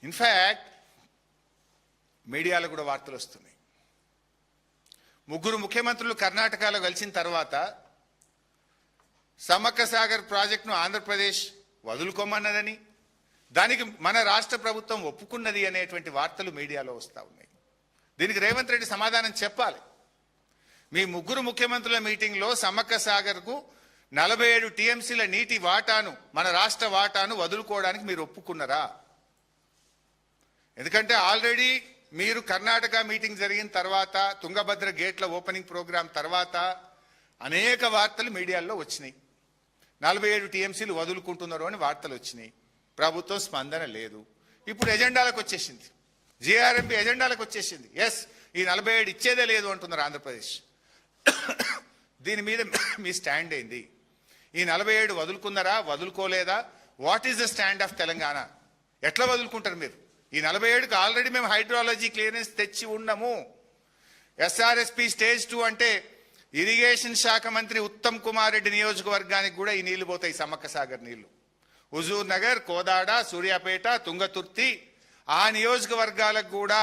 In fact మీడియాలో కూడా వార్తలు వస్తున్నాయి. ముగ్గురు ముఖ్యమంత్రులు కర్ణాటకలో కలిసిన తర్వాత సమ్మక్క సాగర్ ప్రాజెక్టును ఆంధ్రప్రదేశ్ వదులుకోమన్నదని, దానికి మన రాష్ట్ర ప్రభుత్వం ఒప్పుకున్నది అనేటువంటి వార్తలు మీడియాలో వస్తూ ఉన్నాయి. దీనికి రేవంత్ రెడ్డి సమాధానం చెప్పాలి. మీ ముగ్గురు ముఖ్యమంత్రుల మీటింగ్లో సమ్మక్క సాగర్కు 47 టీఎంసీల నీటి వాటాను, మన రాష్ట్ర వాటాను వదులుకోవడానికి మీరు ఒప్పుకున్నారా? ఎందుకంటే ఆల్రెడీ మీరు కర్ణాటక మీటింగ్ జరిగిన తర్వాత, తుంగభద్ర గేట్ల ఓపెనింగ్ ప్రోగ్రాం తర్వాత అనేక వార్తలు మీడియాలో వచ్చినాయి. 47 టీఎంసీలు వదులుకుంటున్నారు అని వార్తలు వచ్చినాయి. ప్రభుత్వం స్పందన లేదు. ఇప్పుడు ఎజెండాలకు వచ్చేసింది, జీఆర్ఎంపీ ఎజెండాలకు వచ్చేసింది. ఎస్, ఈ 47 ఇచ్చేదే లేదు అంటున్నారు ఆంధ్రప్రదేశ్. దీని మీద మీ స్టాండ్ ఏంది? ఈ 47 వదులుకున్నారా, వదులుకోలేదా? What is the stand of Telangana? ఎట్లా వదులుకుంటారు మీరు? ఈ 47కు ఆల్రెడీ మేము హైడ్రాలజీ క్లియరెన్స్ తెచ్చి ఉన్నాము. ఎస్ఆర్ఎస్పి స్టేజ్ 2 అంటే ఇరిగేషన్ శాఖ మంత్రి ఉత్తమ్ కుమార్ రెడ్డి నియోజకవర్గానికి కూడా ఈ నీళ్లు పోతాయి, సమ్మక్క సాగర్ నీళ్లు. హుజూర్ నగర్, కోదాడ, సూర్యాపేట, తుంగతుర్తి ఆ నియోజకవర్గాలకు కూడా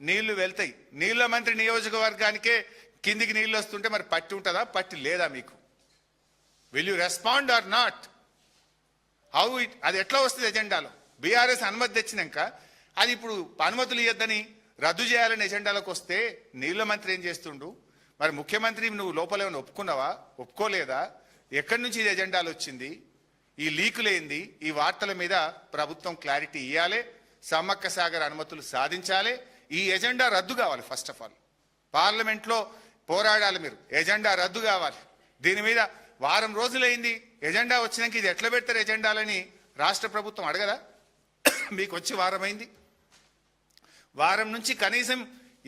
నీళ్లు వెళ్తాయి. నీళ్ల మంత్రి నియోజకవర్గానికే కిందికి నీళ్లు వస్తుంటే మరి పట్టి ఉంటుందా, పట్టి లేదా మీకు? Will you respond or not? How it, అది ఎట్లా వస్తుంది ఎజెండాలో? బీఆర్ఎస్ అనుమతి తెచ్చినాక అది ఇప్పుడు అనుమతులు ఇవ్వద్దని రద్దు చేయాలని ఎజెండాలోకి వస్తే నీళ్ల మంత్రి ఏం చేస్తుండు? మరి ముఖ్యమంత్రి నువ్వు లోపల ఏమైనా ఒప్పుకున్నావా, ఒప్పుకోలేదా? ఎక్కడి నుంచి ఇది ఎజెండాలు వచ్చింది? ఈ లీకులేంది? ఈ వార్తల మీద ప్రభుత్వం క్లారిటీ ఇవ్వాలి. సమ్మక్క సాగర్ అనుమతులు సాధించాలి. ఈ ఎజెండా రద్దు కావాలి. ఫస్ట్ ఆఫ్ ఆల్ పార్లమెంట్లో పోరాడాలి. మీరు ఎజెండా రద్దు కావాలి. దీని మీద వారం రోజులైంది, ఎజెండా వచ్చినాక ఇది ఎట్లా పెడతారు ఎజెండాలని రాష్ట్ర ప్రభుత్వం అడగదా? మీకు వచ్చి వారం అయింది. వారం నుంచి కనీసం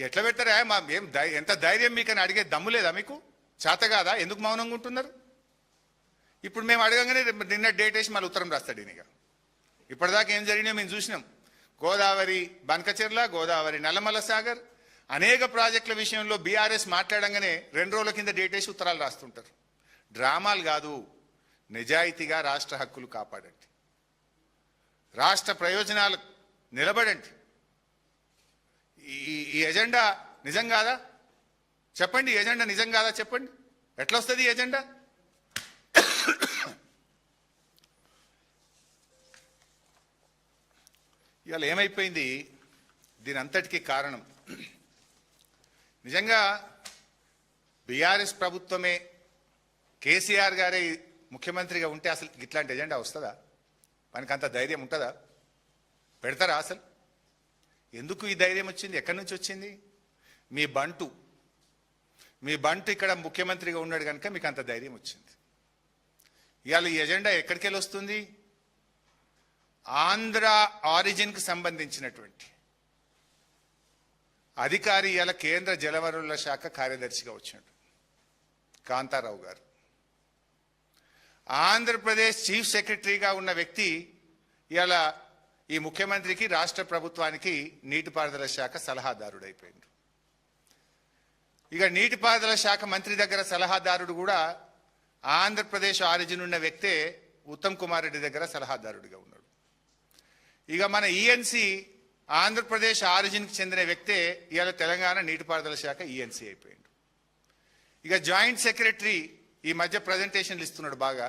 ఎట్లా పెడతారా, మా ఏం ఎంత ధైర్యం మీకు అని అడిగే దమ్ము లేదా మీకు? చేత కాదా? ఎందుకు మౌనంగా ఉంటున్నారు? ఇప్పుడు మేము అడగంగానే నిన్న డేట్ వేసి మళ్ళీ ఉత్తరం రాస్తాడు ఈయనక. ఇప్పటిదాకా ఏం జరిగినాయో మేము చూసినాం. గోదావరి బనకచెర్ల, గోదావరి నల్లమల్ల సాగర్ అనేక ప్రాజెక్టుల విషయంలో బీఆర్ఎస్ మాట్లాడంగానే 2 రోజుల కింద డేట్ వేసి ఉత్తరాలు రాస్తుంటారు. డ్రామాలు కాదు, నిజాయితీగా రాష్ట్ర హక్కులు కాపాడండి, రాష్ట్ర ప్రయోజనాలు నిలబడండి. ఈ ఎజెండా నిజం కాదా చెప్పండి? ఎజెండా నిజం కాదా చెప్పండి? ఎట్లా వస్తుంది ఈ ఎజెండా? ఇవాళ ఏమైపోయింది? దీని అంతటికీ కారణం నిజంగా బీఆర్ఎస్ ప్రభుత్వమే, కేసీఆర్ గారే ముఖ్యమంత్రిగా ఉంటే అసలు ఇట్లాంటి ఎజెండా వస్తుందా? మనకి అంత ధైర్యం ఉంటుందా? పెడతారా అసలు? ఎందుకు ఈ ధైర్యం వచ్చింది? ఎక్కడి నుంచి వచ్చింది? మీ బంటు ఇక్కడ ముఖ్యమంత్రిగా ఉన్నాడు కనుక మీకు అంత ధైర్యం వచ్చింది. ఇవాళ ఈ ఎజెండా ఎక్కడికి వెళ్ళి వస్తుంది? ఆంధ్ర ఆరిజిన్కి సంబంధించినటువంటి అధికారి ఇవాళ కేంద్ర జలవనరుల శాఖ కార్యదర్శిగా వచ్చినట్టు కాంతారావు గారు, ఆంధ్రప్రదేశ్ చీఫ్ సెక్రటరీగా ఉన్న వ్యక్తి ఇవాళ ఈ ముఖ్యమంత్రికి, రాష్ట్ర ప్రభుత్వానికి నీటిపారుదల శాఖ సలహాదారుడు అయిపోయింది. ఇక నీటిపారుదల శాఖ మంత్రి దగ్గర సలహాదారుడు కూడా ఆంధ్రప్రదేశ్ ఆరిజిన్ ఉన్న వ్యక్తే ఉత్తమ్ కుమార్ రెడ్డి దగ్గర సలహాదారుడిగా ఉన్నాడు. ఇక మన ఈఎన్సీ ఆంధ్రప్రదేశ్ ఆరిజిన్కి చెందిన వ్యక్తే ఇవాళ తెలంగాణ నీటిపారుదల శాఖ ఈఎన్సీ అయిపోయింది. ఇక జాయింట్ సెక్రటరీ ఈ మధ్య ప్రజెంటేషన్లు ఇస్తున్నాడు బాగా.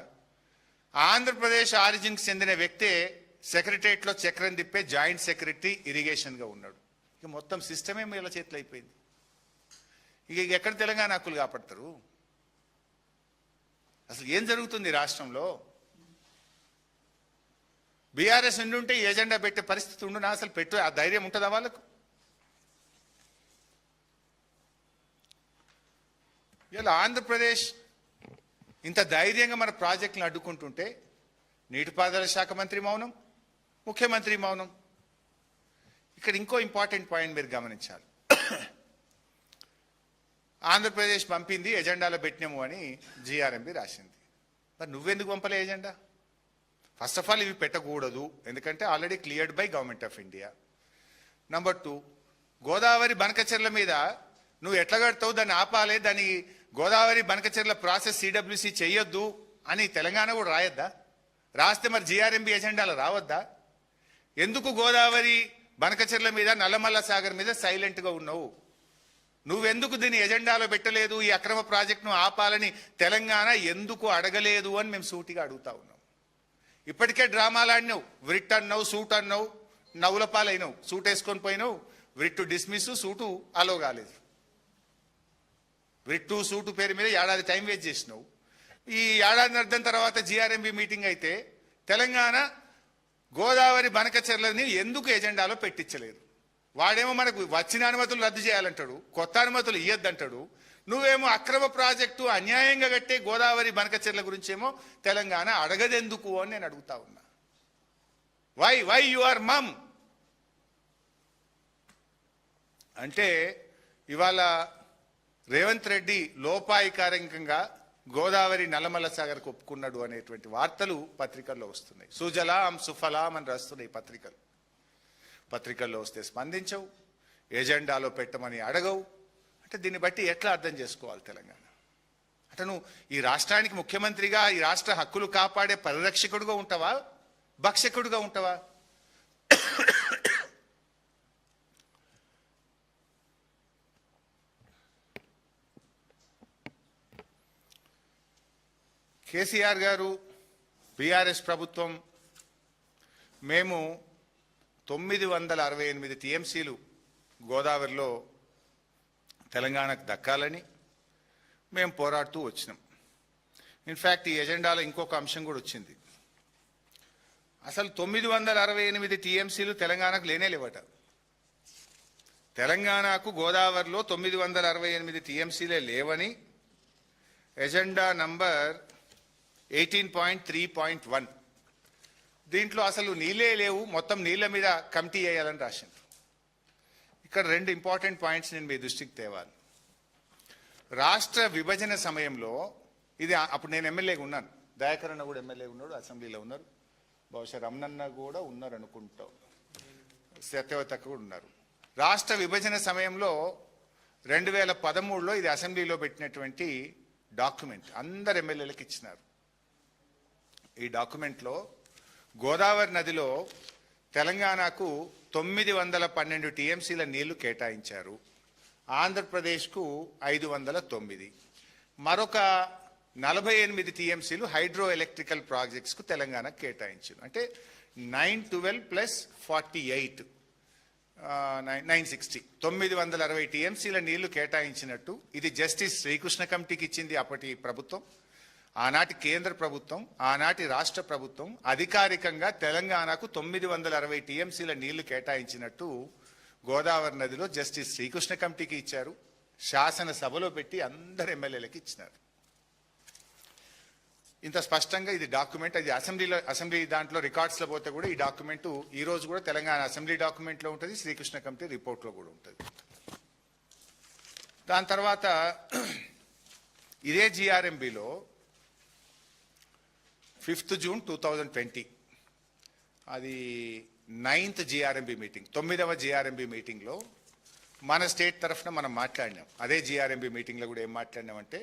ఆంధ్రప్రదేశ్ ఆరిజిన్కి చెందిన వ్యక్తే సెక్రటరియట్లో చక్రం తిప్పే జాయింట్ సెక్రటరీ ఇరిగేషన్గా ఉన్నాడు. ఇక మొత్తం సిస్టమే వీళ్ళ చేతిలో అయిపోయింది. ఇక ఎక్కడ తెలంగాణ హక్కులు కాపాడతారు? అసలు ఏం జరుగుతుంది రాష్ట్రంలో? బీఆర్ఎస్ ఉంటే ఈ ఎజెండా పెట్టే పరిస్థితి ఉండునా? అసలు పెట్టు ఆ ధైర్యం ఉంటుందా వాళ్ళకు? ఇలా ఆంధ్రప్రదేశ్ ఇంత ధైర్యంగా మన ప్రాజెక్టులను అడ్డుకుంటుంటే నీటిపారుదల శాఖ మంత్రి మౌనం, ముఖ్యమంత్రి మౌనం. ఇక్కడ ఇంకో ఇంపార్టెంట్ పాయింట్ మీరు గమనించాలి. ఆంధ్రప్రదేశ్ పంపింది, ఎజెండాలో పెట్టినాము అని జీఆర్ఎంబీ రాసింది. మరి నువ్వెందుకు పంపలే ఎజెండా? ఫస్ట్ ఆఫ్ ఆల్ ఇవి పెట్టకూడదు, ఎందుకంటే already cleared by government of India. Number 2, Godavari Banakacherla మీద నువ్వు ఎట్లా కడతావు, దాన్ని ఆపాలి, దాన్ని గోదావరి బనకచెర్ల ప్రాసెస్ సిడబ్ల్యూసి చెయ్యొద్దు అని తెలంగాణ కూడా రాయొద్దా? రాస్తే మరి జీఆర్ఎంబీ ఎజెండాలో రావద్దా? ఎందుకు గోదావరి బనకచెర్ల మీద నల్లమల్ల సాగర్ మీద సైలెంట్ గా ఉన్నావు. నువ్వెందుకు దీన్ని ఎజెండాలో పెట్టలేదు, ఈ అక్రమ ప్రాజెక్టును ఆపాలని తెలంగాణ ఎందుకు అడగలేదు అని మేము సూటిగా అడుగుతా ఉన్నాం. ఇప్పటికే డ్రామాలు ఆడినావు, వ్రిట్ అన్నావు, సూట్ అన్నావు, నవ్వుల పాలైనవు. సూట్ వేసుకొని పోయినావు, వ్రిట్టు డిస్మిస్, సూటు అలో కాలేదు. వ్రిట్టు సూటు పేరు మీద ఏడాది టైం వేస్ట్ చేసినావు. ఈ ఏడాది అర్థం తర్వాత జిఆర్ఎంబి మీటింగ్ అయితే తెలంగాణ గోదావరి బనకచెర్లని ఎందుకు ఎజెండాలో పెట్టించలేదు. వాడేమో మనకు వచ్చిన అనుమతులు రద్దు చేయాలంటాడు, కొత్త అనుమతులు ఇయ్యొద్దంటాడు. నువ్వేమో అక్రమ ప్రాజెక్టు అన్యాయంగా కట్టే గోదావరి బనకచెర్ల గురించేమో తెలంగాణ అడగదెందుకు అని నేను అడుగుతా ఉన్నా. వై యు ఆర్ మమ్ అంటే ఇవాళ రేవంత్ రెడ్డి లోపాయికారికంగా గోదావరి నల్లమల్ల సాగర్ ఒప్పుకున్నాడు అనేటువంటి వార్తలు పత్రికల్లో వస్తున్నాయి. సుజలాం సుఫలాం అని రాస్తున్నాయి పత్రికలు. పత్రికల్లో వస్తే స్పందించవు, ఎజెండాలో పెట్టమని అడగవు. అంటే దీన్ని బట్టి ఎట్లా అర్థం చేసుకోవాలి తెలంగాణ? అంటే నువ్వు ఈ రాష్ట్రానికి ముఖ్యమంత్రిగా ఈ రాష్ట్ర హక్కులు కాపాడే పరిరక్షకుడుగా ఉంటావా, భక్షకుడుగా ఉంటావా? కేసీఆర్ గారు, బీఆర్ఎస్ ప్రభుత్వం మేము 968 టీఎంసీలు గోదావరిలో తెలంగాణకు దక్కాలని మేము పోరాడుతూ వచ్చినాం. ఇన్ఫ్యాక్ట్ ఈ ఎజెండాలో ఇంకొక అంశం కూడా వచ్చింది. అసలు 968 టీఎంసీలు తెలంగాణకు లేనే లేవట. తెలంగాణకు గోదావరిలో 968 టీఎంసీలే లేవని ఎజెండా నంబర్ 18.3.1 దీంట్లో అసలు నీళ్ళే లేవు, మొత్తం నీళ్ళ మీద కమిటీ వేయాలని రాసింది. ఇక్కడ రెండు ఇంపార్టెంట్ పాయింట్స్ నేను మీ దృష్టికి తేవాలి. రాష్ట్ర విభజన సమయంలో ఇది అప్పుడు నేను ఎమ్మెల్యేగా ఉన్నాను, దయాకర్ అన్న కూడా ఎమ్మెల్యేగా ఉన్నాడు, అసెంబ్లీలో ఉన్నారు, బహుశా రమణన్న కూడా ఉన్నారు అనుకుంటాం, సత్యవతక్క కూడా ఉన్నారు. రాష్ట్ర విభజన సమయంలో 2013లో ఇది అసెంబ్లీలో పెట్టినటువంటి డాక్యుమెంట్ అందరు ఎమ్మెల్యేలకు ఇచ్చినారు. ఈ డాక్యుమెంట్లో గోదావరి నదిలో తెలంగాణకు 912 టీఎంసీల నీళ్లు కేటాయించారు, ఆంధ్రప్రదేశ్కు 509, మరొక 48 టీఎంసీలు హైడ్రో ఎలక్ట్రికల్ ప్రాజెక్ట్స్కు తెలంగాణకు కేటాయించారు. అంటే 912 ప్లస్ 48 960 960 టీఎంసీల నీళ్లు కేటాయించినట్టు ఇది జస్టిస్ శ్రీకృష్ణ కమిటీకి ఇచ్చింది అప్పటి ప్రభుత్వం. ఆనాటి కేంద్ర ప్రభుత్వం, ఆనాటి రాష్ట్ర ప్రభుత్వం అధికారికంగా తెలంగాణకు 960 టీఎంసీల నీళ్లు కేటాయించినట్టు గోదావరి నదిలో జస్టిస్ శ్రీకృష్ణ కమిటీకి ఇచ్చారు. శాసనసభలో పెట్టి అందరు ఎమ్మెల్యేలకు ఇచ్చినారు. ఇంత స్పష్టంగా ఇది డాక్యుమెంట్, అది అసెంబ్లీ దాంట్లో రికార్డ్స్లో పోతే కూడా ఈ డాక్యుమెంట్ ఈ రోజు కూడా తెలంగాణ అసెంబ్లీ డాక్యుమెంట్లో ఉంటుంది, శ్రీకృష్ణ కమిటీ రిపోర్ట్లో కూడా ఉంటుంది. దాని తర్వాత ఇదే జిఆర్ఎంబిలో 5th June 2020 అది 9th జిఆర్ఎంబి మీటింగ్, 9వ జిఆర్ఎంబి మీటింగ్లో మన స్టేట్ తరఫున మనం మాట్లాడినాం. అదే జిఆర్ఎంబి మీటింగ్లో కూడా ఏం మాట్లాడినామంటే